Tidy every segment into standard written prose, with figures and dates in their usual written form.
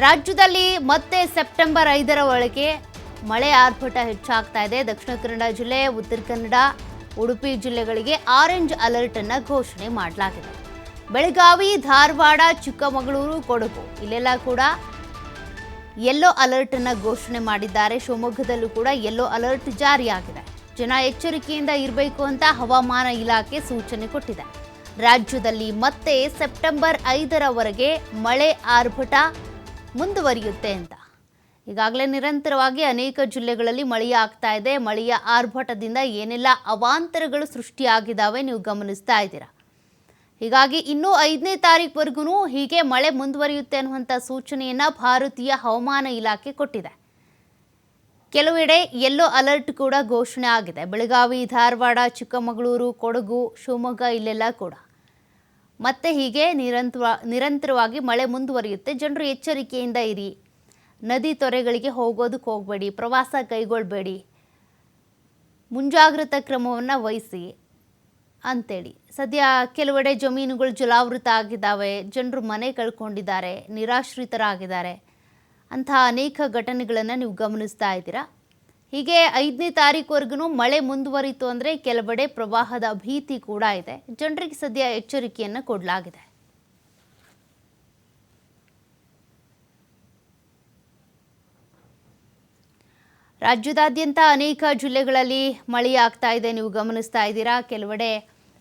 ರಾಜ್ಯದಲ್ಲಿ ಮತ್ತೆ ಸೆಪ್ಟೆಂಬರ್ 5ರ ಒಳಗೆ ಮಳೆ ಆರ್ಭಟ ಹೆಚ್ಚಾಗ್ತಾ ಇದೆ. ದಕ್ಷಿಣ ಕನ್ನಡ ಜಿಲ್ಲೆ, ಉತ್ತರ ಕನ್ನಡ, ಉಡುಪಿ ಜಿಲ್ಲೆಗಳಿಗೆ ಆರೆಂಜ್ ಅಲರ್ಟ್ ಅನ್ನು ಘೋಷಣೆ ಮಾಡಲಾಗಿದೆ. ಬೆಳಗಾವಿ, ಧಾರವಾಡ, ಚಿಕ್ಕಮಗಳೂರು, ಕೊಡಗು ಇಲ್ಲೆಲ್ಲ ಕೂಡ ಯೆಲ್ಲೋ ಅಲರ್ಟ್ ಅನ್ನು ಘೋಷಣೆ ಮಾಡಿದ್ದಾರೆ. ಶಿವಮೊಗ್ಗದಲ್ಲೂ ಕೂಡ ಯೆಲ್ಲೋ ಅಲರ್ಟ್ ಜಾರಿಯಾಗಿದೆ. ಜನ ಎಚ್ಚರಿಕೆಯಿಂದ ಇರಬೇಕು ಅಂತ ಹವಾಮಾನ ಇಲಾಖೆ ಸೂಚನೆ ಕೊಟ್ಟಿದೆ. ರಾಜ್ಯದಲ್ಲಿ ಮತ್ತೆ ಸೆಪ್ಟೆಂಬರ್ 5ರವರೆಗೆ ಮಳೆ ಆರ್ಭಟ ಮುಂದುವರಿಯುತ್ತೆ ಅಂತ. ಈಗಾಗಲೇ ನಿರಂತರವಾಗಿ ಅನೇಕ ಜಿಲ್ಲೆಗಳಲ್ಲಿ ಮಳೆಯಾಗ್ತಾ ಇದೆ. ಮಳೆಯ ಆರ್ಭಟದಿಂದ ಏನೆಲ್ಲ ಅವಾಂತರಗಳು ಸೃಷ್ಟಿಯಾಗಿದ್ದಾವೆ ನೀವು ಗಮನಿಸ್ತಾ ಇದ್ದೀರಾ. ಹೀಗಾಗಿ ಇನ್ನೂ 5ನೇ ತಾರೀಕುವರೆಗೂ ಹೀಗೆ ಮಳೆ ಮುಂದುವರಿಯುತ್ತೆ ಅನ್ನುವಂಥ ಸೂಚನೆಯನ್ನು ಭಾರತೀಯ ಹವಾಮಾನ ಇಲಾಖೆ ಕೊಟ್ಟಿದೆ. ಕೆಲವೆಡೆ ಯೆಲ್ಲೋ ಅಲರ್ಟ್ ಕೂಡ ಘೋಷಣೆ ಆಗಿದೆ. ಬೆಳಗಾವಿ, ಧಾರವಾಡ, ಚಿಕ್ಕಮಗಳೂರು, ಕೊಡಗು, ಶಿವಮೊಗ್ಗ ಇಲ್ಲೆಲ್ಲ ಕೂಡ ಮತ್ತೆ ಹೀಗೆ ನಿರಂತರವಾಗಿ ಮಳೆ ಮುಂದುವರಿಯುತ್ತೆ. ಜನರು ಎಚ್ಚರಿಕೆಯಿಂದ ಇರಿ, ನದಿ ತೊರೆಗಳಿಗೆ ಹೋಗೋದಕ್ಕೆ ಹೋಗಬೇಡಿ, ಪ್ರವಾಸ ಕೈಗೊಳ್ಳಬೇಡಿ, ಮುಂಜಾಗ್ರತಾ ಕ್ರಮವನ್ನು ವಹಿಸಿ ಅಂತೇಳಿ. ಸದ್ಯ ಕೆಲವೆಡೆ ಜಮೀನುಗಳು ಜಲಾವೃತ ಆಗಿದ್ದಾವೆ, ಜನರು ಮನೆ ಕಳ್ಕೊಂಡಿದ್ದಾರೆ, ನಿರಾಶ್ರಿತರಾಗಿದ್ದಾರೆ. ಅಂತಹ ಅನೇಕ ಘಟನೆಗಳನ್ನು ನೀವು ಗಮನಿಸ್ತಾ ಇದ್ದೀರಾ. ಹೀಗೆ 5ನೇ ತಾರೀಕುವರೆಗೂ ಮಳೆ ಮುಂದುವರಿತು ಅಂದರೆ ಕೆಲವೆಡೆ ಪ್ರವಾಹದ ಭೀತಿ ಕೂಡ ಇದೆ. ಜನರಿಗೆ ಸದ್ಯ ಎಚ್ಚರಿಕೆಯನ್ನು ಕೊಡಲಾಗಿದೆ. ರಾಜ್ಯದಾದ್ಯಂತ ಅನೇಕ ಜಿಲ್ಲೆಗಳಲ್ಲಿ ಮಳೆಯಾಗ್ತಾ ಇದೆ, ನೀವು ಗಮನಿಸ್ತಾ ಇದ್ದೀರಾ. ಕೆಲವೆಡೆ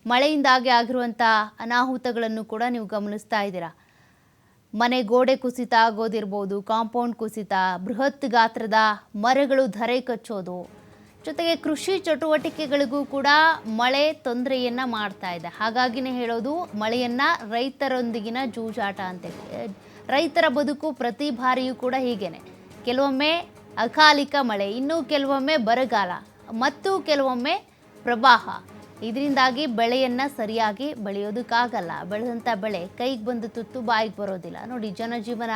ಮಳೆಯಿಂದಾಗಿ ಆಗಿರುವಂಥ ಅನಾಹುತಗಳನ್ನು ಕೂಡ ನೀವು ಗಮನಿಸ್ತಾ ಇದ್ದೀರಾ. ಮನೆ ಗೋಡೆ ಕುಸಿತ ಆಗೋದಿರ್ಬೋದು, ಕಾಂಪೌಂಡ್ ಕುಸಿತ, ಬೃಹತ್ ಗಾತ್ರದ ಮರಗಳು ಧರೆ ಕಚ್ಚೋದು, ಜೊತೆಗೆ ಕೃಷಿ ಚಟುವಟಿಕೆಗಳಿಗೂ ಕೂಡ ಮಳೆ ತೊಂದರೆಯನ್ನು ಮಾಡ್ತಾ ಇದೆ. ಹಾಗಾಗಿನೇ ಹೇಳೋದು ಮಳೆಯನ್ನು ರೈತರೊಂದಿಗಿನ ಜೂಜಾಟ ಅಂತೇಳಿ. ರೈತರ ಬದುಕು ಪ್ರತಿ ಬಾರಿಯೂ ಕೂಡ ಹೀಗೇನೆ. ಕೆಲವೊಮ್ಮೆ ಅಕಾಲಿಕ ಮಳೆ, ಇನ್ನೂ ಕೆಲವೊಮ್ಮೆ ಬರಗಾಲ ಮತ್ತು ಕೆಲವೊಮ್ಮೆ ಪ್ರವಾಹ. ಇದರಿಂದಾಗಿ ಬೆಳೆಯನ್ನು ಸರಿಯಾಗಿ ಬೆಳೆಯೋದಕ್ಕಾಗಲ್ಲ. ಬೆಳೆದಂಥ ಬೆಳೆ ಕೈಗೆ ಬಂದು ತುತ್ತು ಬಾಯಿಗೆ ಬರೋದಿಲ್ಲ. ನೋಡಿ, ಜನಜೀವನ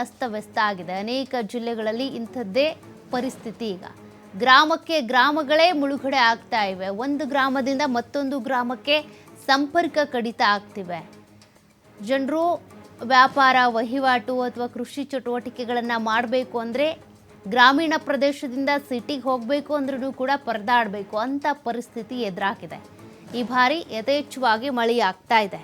ಅಸ್ತವ್ಯಸ್ತ ಆಗಿದೆ. ಅನೇಕ ಜಿಲ್ಲೆಗಳಲ್ಲಿ ಇಂಥದ್ದೇ ಪರಿಸ್ಥಿತಿ. ಈಗ ಗ್ರಾಮಗಳೇ ಮುಳುಗಡೆ ಆಗ್ತಾ ಇವೆ. ಒಂದು ಗ್ರಾಮದಿಂದ ಮತ್ತೊಂದು ಗ್ರಾಮಕ್ಕೆ ಸಂಪರ್ಕ ಕಡಿತ ಆಗ್ತಿವೆ. ಜನರು ವ್ಯಾಪಾರ, ವಹಿವಾಟು ಅಥವಾ ಕೃಷಿ ಚಟುವಟಿಕೆಗಳನ್ನು ಮಾಡಬೇಕು ಅಂದರೆ ಗ್ರಾಮೀಣ ಪ್ರದೇಶದಿಂದ ಸಿಟಿಗೆ ಹೋಗಬೇಕು ಅಂದ್ರೂ ಕೂಡ ಪರದಾಡಬೇಕು ಅಂತ ಪರಿಸ್ಥಿತಿ ಎದುರಾಗಿದೆ. ಈ ಬಾರಿ ಯಥೇಚ್ಛವಾಗಿ ಮಳೆಯಾಗ್ತಾ ಇದೆ.